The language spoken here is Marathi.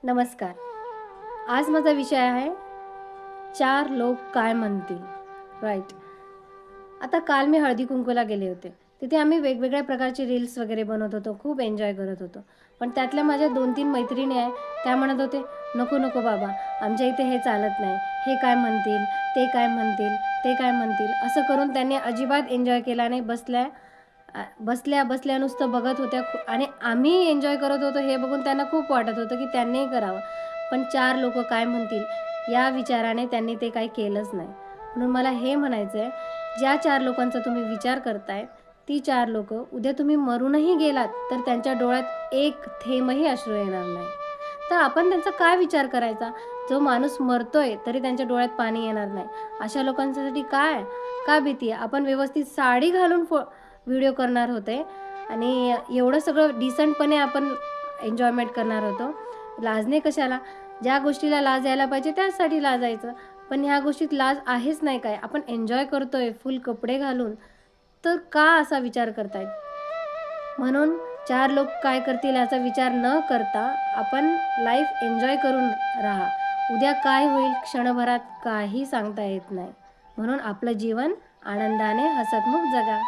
नमस्कार. आज माझा विषय आहे, चार लोक काय म्हणतील? राइट. आता काल मी हळदी-कुंकूला गेले होते. तिथे आम्ही वेगवेगळ्या प्रकारचे रील्स वगैरे बनवत होतो. खूप एन्जॉय करत होतो. पण त्यातल्या माझ्या 2-3 मैत्रिणी आहे, त्या म्हणत होते, "नको, नको बाबा, आमच्या इथे हे चालत नाही. हे काय म्हणतील? ते काय म्हणतील? ते काय म्हणतील?" असं करून त्यांनी अजिबात एन्जॉय केला नाही. बसल्या नुसतं बघत होत्या आणि आम्ही एन्जॉय करत होतो हे बघून त्यांना खूप वाटत होतं, की त्यांनीही करावं. पण 4 लोकं काय म्हणतील या विचाराने त्यांनी ते काही केलंच नाही. म्हणून मला हे म्हणायचं आहे, ज्या 4 लोकांचा तुम्ही विचार करताय, ती 4 लोकं उद्या तुम्ही मरूनही गेलात, तर त्यांच्या डोळ्यात एक थेंबही अश्रू येणार नाही. तर आपण त्यांचा काय विचार करायचा? जो माणूस मरतोय, तरी त्यांच्या डोळ्यात पाणी येणार नाही. अशा लोकांसाठी का भीती आहे? आपण व्यवस्थित साडी घालून व्हिडिओ करणार होते आणि एवढं सगळं डिसेंटपणे आपण एन्जॉयमेंट करणार होतो. लाजणे कशाला? ज्या गोष्टीला लाज यायला पाहिजे त्याचसाठी लाजायचं. पण ह्या गोष्टीत लाज आहेच नाही काय. आपण एन्जॉय करतोय फुल कपडे घालून, तर का असा विचार करतायत? म्हणून 4 लोक काय करतील याचा विचार न करता आपण लाईफ एन्जॉय करून राहा. उद्या काय होईल क्षणभरात काही सांगता येत नाही. म्हणून आपलं जीवन आनंदाने हसतमुख जगा.